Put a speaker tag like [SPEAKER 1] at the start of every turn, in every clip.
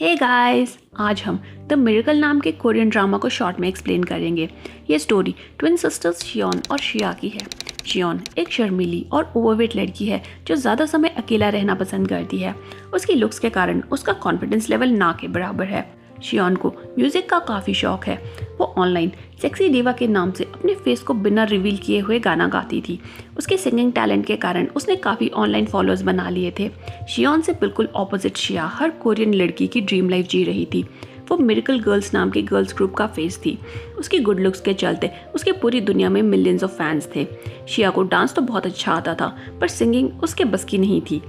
[SPEAKER 1] Hey guys, आज हम the miracle नाम के कोरियन ड्रामा को शॉर्ट में एक्सप्लेन करेंगे। ये स्टोरी ट्विन सिस्टर्स शियोन और शिया की है। शियोन एक शर्मीली और ओवरवेट लड़की है जो ज़्यादा समय अकेला रहना पसंद करती है। उसकी लुक्स के कारण उसका कॉन्फिडेंस लेवल ना के बराबर है। शियोन को म्यूजिक का काफ़ी शौक है। वो ऑनलाइन सेक्सी डिवा के नाम से अपने फेस को बिना रिवील किए हुए गाना गाती थी। उसके सिंगिंग टैलेंट के कारण उसने काफ़ी ऑनलाइन फॉलोअर्स बना लिए थे। शियोन से बिल्कुल ऑपोजिट शिया हर कोरियन लड़की की ड्रीम लाइफ जी रही थी। वो मिरेकल गर्ल्स नाम के गर्ल्स ग्रुप का फेस थी। उसकी गुड लुक्स के चलते उसके पूरी दुनिया में मिलियंस ऑफ फैंस थे। शिया को डांस तो बहुत अच्छा आता था, पर सिंगिंग उसके बस की नहीं थी।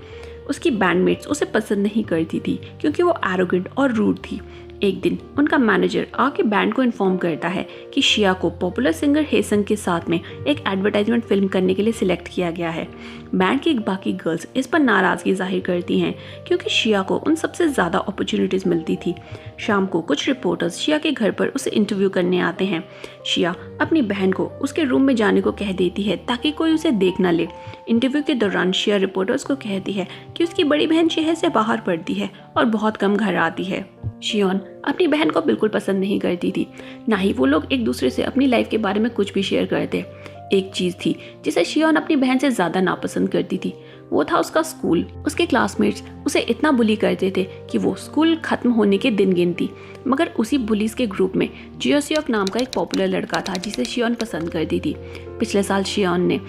[SPEAKER 1] उसकी बैंडमेट्स उसे पसंद नहीं करती थी क्योंकि वो एरोगेंट और रूड थी। एक दिन उनका मैनेजर आके बैंड को इन्फॉर्म करता है कि शिया को पॉपुलर सिंगर हेसंग के साथ में एक एडवर्टाइजमेंट फिल्म करने के लिए सिलेक्ट किया गया है। बैंड की बाकी गर्ल्स इस पर नाराज़गी जाहिर करती हैं क्योंकि शिया को उन सबसे ज़्यादा अपॉर्चुनिटीज़ मिलती थी। शाम को कुछ रिपोर्टर्स शिया के घर पर उसे इंटरव्यू करने आते हैं। शिया अपनी बहन को उसके रूम में जाने को कह देती है ताकि कोई उसे देख न ले। इंटरव्यू के दौरान शिया रिपोर्टर्स को कहती है कि उसकी बड़ी बहन शहर से बाहर पढ़ती है और बहुत कम घर आती है। शियोन अपनी बहन को बिल्कुल पसंद नहीं करती थी, ना ही वो लोग एक दूसरे से अपनी लाइफ के बारे में कुछ भी शेयर करते। एक चीज़ थी जिसे शियोन अपनी बहन से ज़्यादा नापसंद करती थी, वो था उसका स्कूल। उसके क्लासमेट्स उसे इतना बुली करते थे कि वो स्कूल खत्म होने के दिन गिनती। मगर उसी बुलीज के ग्रुप में जियोसियोक नाम का एक पॉपुलर लड़का था जिसे शियोन पसंद करती थी। पिछले साल शियोन ने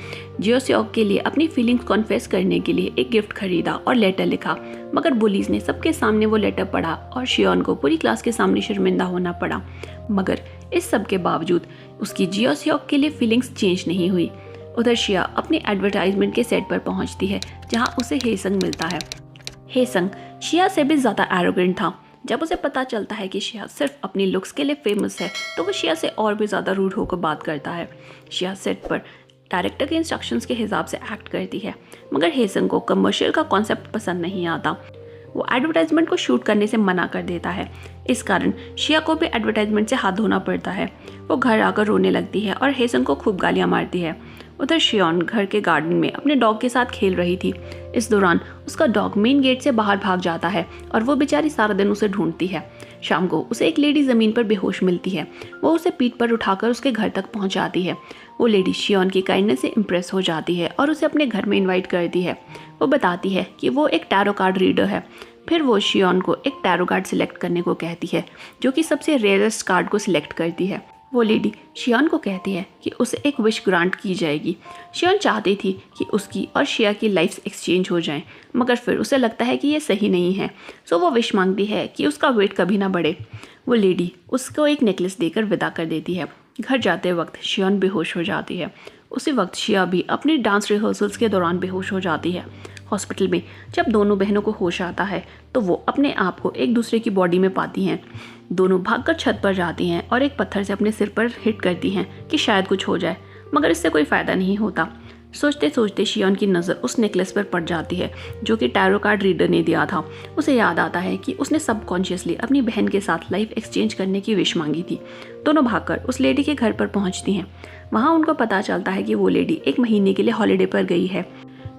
[SPEAKER 1] जियोसियोक के लिए अपनी फीलिंग्स कॉन्फेस करने के लिए एक गिफ्ट खरीदा और लेटर लिखा, मगर बुलीज ने सबके सामने वो लेटर पढ़ा और शियोन को पूरी क्लास के सामने शर्मिंदा होना पड़ा। मगर इस सब के बावजूद उसकी जियोसियोक के लिए फीलिंग्स चेंज नहीं हुई। उधर शिया अपनी एडवर्टाइजमेंट के सेट पर पहुंचती है जहां उसे हेसंग मिलता है। हेसंग शिया से भी ज़्यादा एरोगेंट था। जब उसे पता चलता है कि शिया सिर्फ अपनी लुक्स के लिए फेमस है तो वो शिया से और भी ज़्यादा रूड होकर बात करता है। शिया सेट पर डायरेक्टर के इंस्ट्रक्शंस के हिसाब से एक्ट करती है, मगर हेसंग को कमर्शियल का कॉन्सेप्ट पसंद नहीं आता। वो एडवर्टाइजमेंट को शूट करने से मना कर देता है। इस कारण शिया को भी एडवर्टाइजमेंट से हाथ धोना पड़ता है। वो घर आकर रोने लगती है और हेसंग को खूब गालियाँ मारती है। उधर शियोन घर के गार्डन में अपने डॉग के साथ खेल रही थी। इस दौरान उसका डॉग मेन गेट से बाहर भाग जाता है और वो बेचारी सारा दिन उसे ढूंढती है। शाम को उसे एक लेडी ज़मीन पर बेहोश मिलती है। वो उसे पीठ पर उठाकर उसके घर तक पहुंचाती है। वो लेडी शियोन की काइंडनेस से इम्प्रेस हो जाती है और उसे अपने घर में इन्वाइट करती है। वो बताती है कि वो एक टैरो कार्ड रीडर है। फिर वो शियोन को एक टैरो कार्ड सिलेक्ट करने को कहती है, जो कि सबसे रेयरेस्ट कार्ड को सिलेक्ट करती है। वो लेडी शियोन को कहती है कि उसे एक विश ग्रांट की जाएगी। शियोन चाहती थी कि उसकी और शिया की लाइफ्स एक्सचेंज हो जाएं, मगर फिर उसे लगता है कि ये सही नहीं है। सो वो विश मांगती है कि उसका वेट कभी ना बढ़े। वो लेडी उसको एक नेकलेस देकर विदा कर देती है। घर जाते वक्त शियोन बेहोश हो जाती है। उसी वक्त शिया भी अपनी डांस रिहर्सल्स के दौरान बेहोश हो जाती है। हॉस्पिटल में जब दोनों बहनों को होश आता है तो वो अपने आप को एक दूसरे की बॉडी में पाती हैं। दोनों भागकर छत पर जाती हैं और एक पत्थर से अपने सिर पर हिट करती हैं कि शायद कुछ हो जाए, मगर इससे कोई फ़ायदा नहीं होता। सोचते सोचते शियोन की नज़र उस नेकलेस पर पड़ जाती है जो कि टैरो कार्ड रीडर ने दिया था। उसे याद आता है कि उसने सबकॉन्शियसली अपनी बहन के साथ लाइफ एक्सचेंज करने की विश मांगी थी। दोनों भागकर उस लेडी के घर पर पहुंचती हैं। वहाँ उनको पता चलता है कि वो लेडी एक महीने के लिए हॉलीडे पर गई है।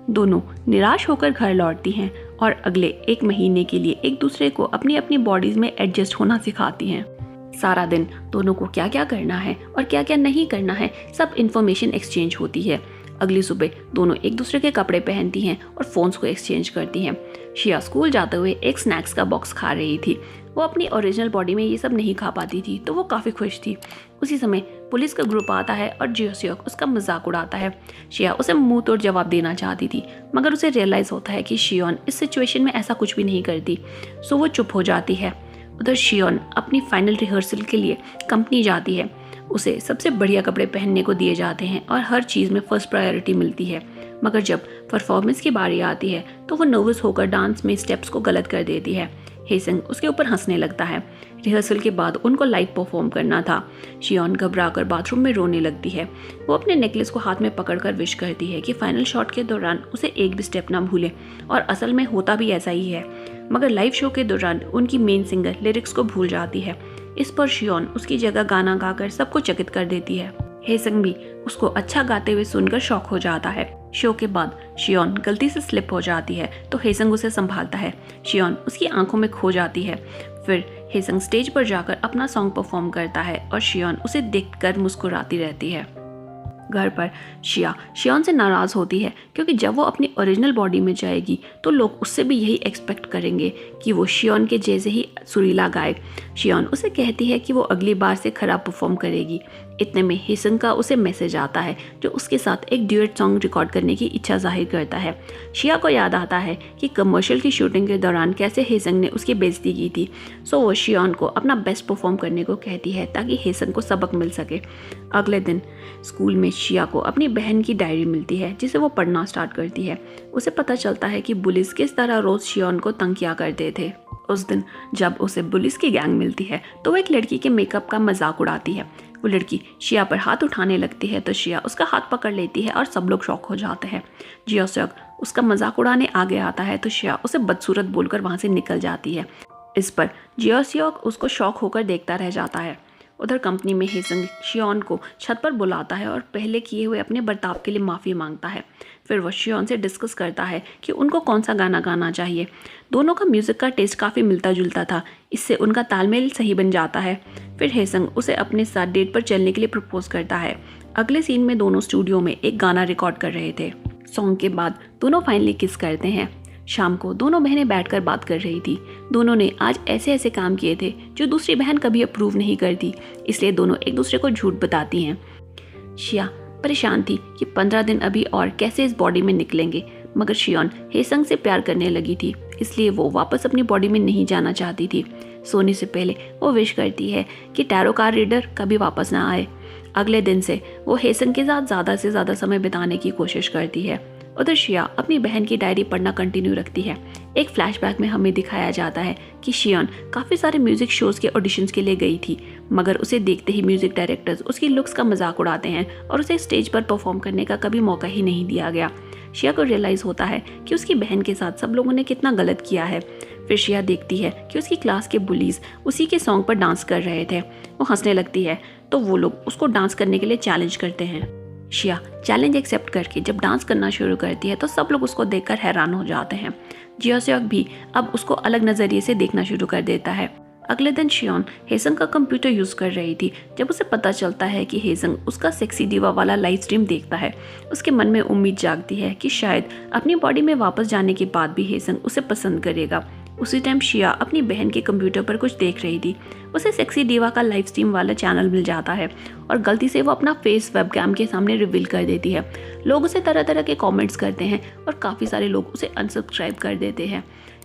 [SPEAKER 1] दोनों निराश होकर घर लौटती हैं और अगले एक महीने के लिए एक दूसरे को अपनी अपनी बॉडीज में एडजस्ट होना सिखाती हैं। सारा दिन दोनों को क्या क्या करना है और क्या क्या नहीं करना है सब इन्फॉर्मेशन एक्सचेंज होती है। अगली सुबह दोनों एक दूसरे के कपड़े पहनती हैं और फ़ोन्स को एक्सचेंज करती हैं। शिया स्कूल जाते हुए एक स्नैक्स का बॉक्स खा रही थी। वो अपनी ओरिजिनल बॉडी में ये सब नहीं खा पाती थी, तो वो काफ़ी खुश थी। उसी समय पुलिस का ग्रुप आता है और जियोसियोक उसका मजाक उड़ाता है। शिया उसे मुंह तोड़ जवाब देना चाहती थी, मगर उसे रियलाइज़ होता है कि शियोन इस सिचुएशन में ऐसा कुछ भी नहीं करती, सो वो चुप हो जाती है। उधर शियोन अपनी फाइनल रिहर्सल के लिए कंपनी जाती है। उसे सबसे बढ़िया कपड़े पहनने को दिए जाते हैं और हर चीज़ में फर्स्ट प्रायोरिटी मिलती है। मगर जब परफॉर्मेंस की बारी आती है तो वो नर्वस होकर डांस में स्टेप्स को गलत कर देती है। हेसंग उसके ऊपर हंसने लगता है। रिहर्सल के बाद उनको लाइव परफॉर्म करना था। शियोन घबराकर बाथरूम में रोने लगती है। वो अपने नेकलेस को हाथ में पकड़कर विश करती है कि फाइनल शॉट के दौरान उसे एक भी स्टेप ना भूले, और असल में होता भी ऐसा ही है। मगर लाइव शो के दौरान उनकी मेन सिंगर लिरिक्स को भूल जाती है। इस पर शियोन उसकी जगह गाना गाकर सबको चकित कर देती है। हेसंग भी उसको अच्छा गाते हुए सुनकर शॉक हो जाता है। शो के बाद शियोन गलती से स्लिप हो जाती है तो हेसंग उसे संभालता है। शियोन उसकी आंखों में खो जाती है। फिर हेसंग स्टेज पर जाकर अपना सॉन्ग परफॉर्म करता है और शियोन उसे देखकर मुस्कुराती रहती है। घर पर शियोन से नाराज़ होती है क्योंकि जब वो अपनी ओरिजिनल बॉडी में जाएगी तो लोग उससे भी यही एक्सपेक्ट करेंगे कि वो शियोन के जैसे ही सुरीला गाए। शियोन उसे कहती है कि वो अगली बार से खराब परफॉर्म करेगी। इतने में हेसंग का उसे मैसेज आता है जो उसके साथ एक ड्यूएट सॉन्ग रिकॉर्ड करने की इच्छा जाहिर करता है। शिया को याद आता है कि कमर्शियल की शूटिंग के दौरान कैसे हेसंग ने उसकी बेइज्जती की थी, सो वो शियोन को अपना बेस्ट परफॉर्म करने को कहती है ताकि हेसंग को सबक मिल सके। अगले दिन स्कूल में शिया को अपनी बहन की डायरी मिलती है जिसे वो पढ़ना स्टार्ट करती है। उसे पता चलता है कि बुलिस किस तरह रोज शियोन को तंग किया करते थे। उस दिन जब उसे बुलिस की गैंग मिलती है तो वो एक लड़की के मेकअप का मजाक उड़ाती है। वो लड़की शिया पर हाथ उठाने लगती है तो शिया उसका हाथ पकड़ लेती है और सब लोग शॉक हो जाते हैं। जियोसक उसका मजाक उड़ाने आगे आता है तो शिया उसे बदसूरत बोलकर वहाँ से निकल जाती है। इस पर जियोसक उसको शॉक होकर देखता रह जाता है। उधर कंपनी में हेसंग शियोन को छत पर बुलाता है और पहले किए हुए अपने बर्ताव के लिए माफ़ी मांगता है। फिर वह शियोन से डिस्कस करता है कि उनको कौन सा गाना गाना चाहिए। दोनों का म्यूज़िक का टेस्ट काफ़ी मिलता जुलता था, इससे उनका तालमेल सही बन जाता है। फिर हेसंग उसे अपने साथ डेट पर चलने के लिए प्रपोज करता है। अगले सीन में दोनों स्टूडियो में एक गाना रिकॉर्ड कर रहे थे। सॉन्ग के बाद दोनों फाइनली किस करते हैं। शाम को दोनों बहनें बैठकर बात कर रही थी। दोनों ने आज ऐसे ऐसे काम किए थे जो दूसरी बहन कभी अप्रूव नहीं करती, इसलिए दोनों एक दूसरे को झूठ बताती हैं। शिया परेशान थी कि 15 दिन अभी और कैसे इस बॉडी में निकलेंगे, मगर शियोन हेसंग से प्यार करने लगी थी, इसलिए वो वापस अपनी बॉडी में नहीं जाना चाहती थी। सोने से पहले वो विश करती है कि टैरो कार्ड रीडर कभी वापस ना आए। अगले दिन से वो हेसंग के साथ ज़्यादा से ज़्यादा समय बिताने की कोशिश करती है। उधर शिया अपनी बहन की डायरी पढ़ना कंटिन्यू रखती है। एक फ्लैशबैक में हमें दिखाया जाता है कि शियोन काफ़ी सारे म्यूजिक शोज़ के ऑडिशंस के लिए गई थी, मगर उसे देखते ही म्यूजिक डायरेक्टर्स उसकी लुक्स का मजाक उड़ाते हैं और उसे स्टेज पर परफॉर्म करने का कभी मौका ही नहीं दिया गया। शिया को रियलाइज़ होता है कि उसकी बहन के साथ सब लोगों ने कितना गलत किया है। फिर शिया देखती है कि उसकी क्लास के बुलीज उसी के सॉन्ग पर डांस कर रहे थे। वो हंसने लगती है तो वो लोग उसको डांस करने के लिए चैलेंज करते हैं। शिया चैलेंज एक्सेप्ट करके जब डांस करना शुरू करती है तो सब लोग उसको देखकर हैरान हो जाते हैं। जियोसक भी अब उसको अलग नज़रिए से देखना शुरू कर देता है। अगले दिन शियोन हेसंग का कंप्यूटर यूज़ कर रही थी जब उसे पता चलता है कि हेसंग उसका सेक्सी डिवा वाला लाइव स्ट्रीम देखता है। उसके मन में उम्मीद जागती है कि शायद अपनी बॉडी में वापस जाने के बाद भी हेसंग उसे पसंद करेगा। उसी टाइम शिया अपनी बहन के कंप्यूटर पर कुछ देख रही थी। उसे सेक्सी डिवा का लाइव स्ट्रीम वाला चैनल मिल जाता है और गलती से वो अपना फेस वेबकैम के सामने रिवील कर देती है। लोग उसे तरह तरह के कमेंट्स करते हैं और काफ़ी सारे लोग उसे अनसब्सक्राइब कर देते हैं।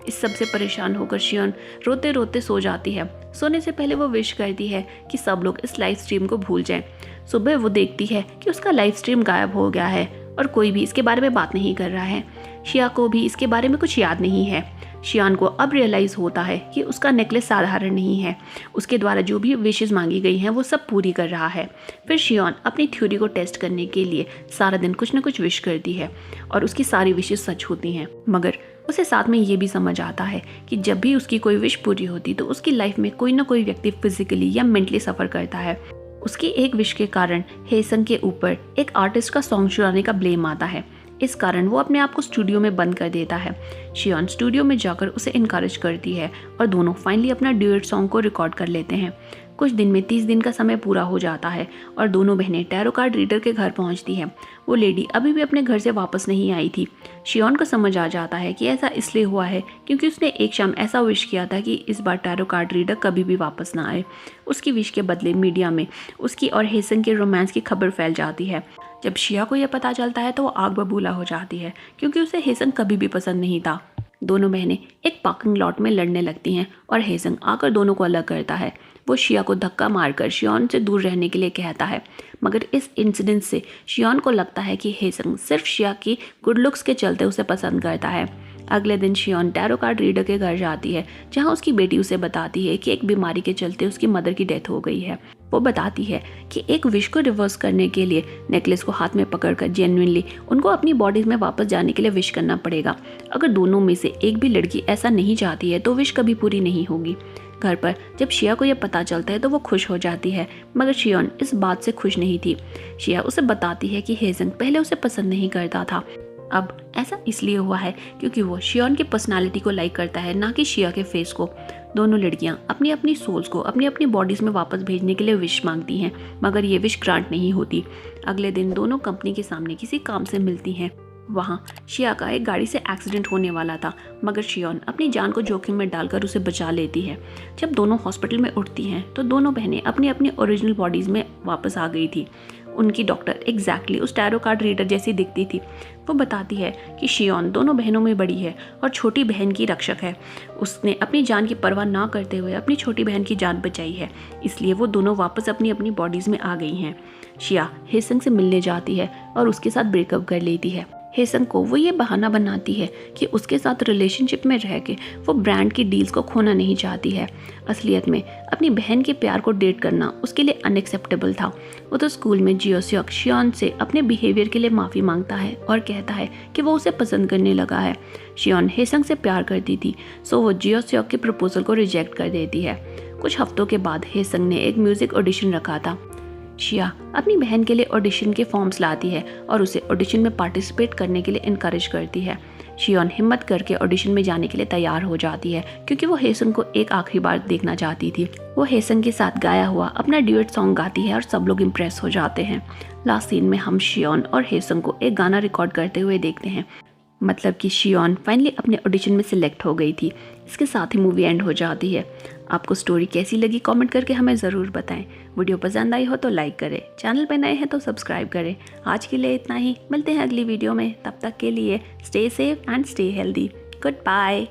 [SPEAKER 1] इस सब से परेशान होकर शियोन रोते रोते सो जाती है। सोने से पहले वो विश करती है कि सब लोग इस लाइव स्ट्रीम को भूल जाएं। सुबह वो देखती है कि उसका लाइव स्ट्रीम गायब हो गया है और कोई भी इसके बारे में बात नहीं कर रहा है। शिया को भी इसके बारे में कुछ याद नहीं है। शियान को अब रियलाइज़ होता है कि उसका नेकलेस साधारण नहीं है। उसके द्वारा जो भी विशेष मांगी गई हैं वो सब पूरी कर रहा है। फिर शियान अपनी थ्योरी को टेस्ट करने के लिए सारा दिन कुछ न कुछ विश करती है और उसकी सारी विशेष सच होती हैं। मगर उसे साथ में ये भी समझ आता है कि जब भी उसकी कोई विश पूरी होती तो उसकी लाइफ में कोई ना कोई व्यक्ति फिजिकली या मेंटली सफ़र करता है। उसकी एक विश के कारण हेसंग के ऊपर एक आर्टिस्ट का सॉन्ग चुराने का ब्लेम आता है। इस कारण वो अपने आप को स्टूडियो में बंद कर देता है। शियोन स्टूडियो में जाकर उसे इनकरेज करती है और दोनों फाइनली अपना ड्यूएट सॉन्ग को रिकॉर्ड कर लेते हैं। कुछ दिन में 30 दिन का समय पूरा हो जाता है और दोनों बहनें टैरो कार्ड रीडर के घर पहुंचती हैं। वो लेडी अभी भी अपने घर से वापस नहीं आई थी। शियोन को समझ आ जाता है कि ऐसा इसलिए हुआ है क्योंकि उसने एक शाम ऐसा विश किया था कि इस बार टैरो कार्ड रीडर कभी भी वापस ना आए। उसकी विश के बदले मीडिया में उसकी और हेसंग के रोमांस की खबर फैल जाती है। जब शिया को यह पता चलता है तो वो आग बबूला हो जाती है क्योंकि उसे हेसंग कभी भी पसंद नहीं था। दोनों बहनें एक पार्किंग लॉट में लड़ने लगती हैं और हेसंग आकर दोनों को अलग करता है। वो शिया को धक्का मारकर शियोन से दूर रहने के लिए कहता है, मगर इस इंसिडेंट से शियोन को लगता है कि हेसंग सिर्फ शिया की गुड लुक्स के चलते उसे पसंद करता है। अगले दिन शियोन टैरो कार्ड रीडर के घर जाती है जहां उसकी बेटी उसे बताती है कि एक बीमारी के चलते उसकी मदर की डेथ हो गई है। वो बताती है कि एक विश को रिवर्स करने के लिए नेकलेस को हाथ में पकड़कर जेन्युइनली उनको अपनी बॉडी में वापस जाने के लिए विश करना पड़ेगा। अगर दोनों में से एक भी लड़की ऐसा नहीं चाहती है तो विश कभी पूरी नहीं होगी। घर पर जब शिया को यह पता चलता है तो वो खुश हो जाती है, मगर शियोन इस बात से खुश नहीं थी। शिया उसे बताती है कि हेसंग पहले उसे पसंद नहीं करता था। अब ऐसा इसलिए हुआ है क्योंकि वो शियोन की पर्सनालिटी को लाइक करता है, ना कि शिया के फेस को। दोनों लड़कियां अपनी अपनी सोल्स को अपनी अपनी बॉडीज़ में वापस भेजने के लिए विश मांगती हैं, मगर ये विश ग्रांट नहीं होती। अगले दिन दोनों कंपनी के सामने किसी काम से मिलती हैं। वहाँ शिया का एक गाड़ी से एक्सीडेंट होने वाला था, मगर शियोन अपनी जान को जोखिम में डालकर उसे बचा लेती है। जब दोनों हॉस्पिटल में उठती हैं तो दोनों बहनें अपनी अपनी ओरिजिनल बॉडीज़ में वापस आ गई थी। उनकी डॉक्टर एग्जैक्टली उस टैरो कार्ड रीडर जैसी दिखती थी। वो बताती है कि शियोन दोनों बहनों में बड़ी है और छोटी बहन की रक्षक है। उसने अपनी जान की परवाह ना करते हुए अपनी छोटी बहन की जान बचाई है, इसलिए वो दोनों वापस अपनी अपनी बॉडीज़ में आ गई हैं। शिया हेसंग से मिलने जाती है और उसके साथ ब्रेकअप कर लेती है। हेसंग को वो ये बहाना बनाती है कि उसके साथ रिलेशनशिप में रह के वो ब्रांड की डील्स को खोना नहीं चाहती है। असलियत में अपनी बहन के प्यार को डेट करना उसके लिए अनएक्सेप्टेबल था। वो तो स्कूल में जियोस्योक शियोन से अपने बिहेवियर के लिए माफ़ी मांगता है और कहता है कि वो उसे पसंद करने लगा है। शियोन हेसंग से प्यार करती थी, सो वो जियोस्योक के प्रपोजल को रिजेक्ट कर देती है। कुछ हफ्तों के बाद हेसंग ने एक म्यूज़िक ऑडिशन रखा था। शिया अपनी बहन के लिए ऑडिशन के फॉर्म्स लाती है और उसे ऑडिशन में पार्टिसिपेट करने के लिए इनकरेज करती है। शियोन हिम्मत करके ऑडिशन में जाने के लिए तैयार हो जाती है क्योंकि वो हेसंग को एक आखिरी बार देखना चाहती थी। वो हेसंग के साथ गाया हुआ अपना ड्यूएट सॉन्ग गाती है और सब लोग इम्प्रेस हो जाते हैं। लास्ट सीन में हम शियोन और हेसंग को एक गाना रिकॉर्ड करते हुए देखते हैं, मतलब कि शियोन फाइनली अपने ऑडिशन में सिलेक्ट हो गई थी। इसके साथ ही मूवी एंड हो जाती है। आपको स्टोरी कैसी लगी कमेंट करके हमें ज़रूर बताएं। वीडियो पसंद आई हो तो लाइक करें, चैनल पर नए हैं तो सब्सक्राइब करें। आज के लिए इतना ही, मिलते हैं अगली वीडियो में। तब तक के लिए stay safe and stay healthy. Good bye.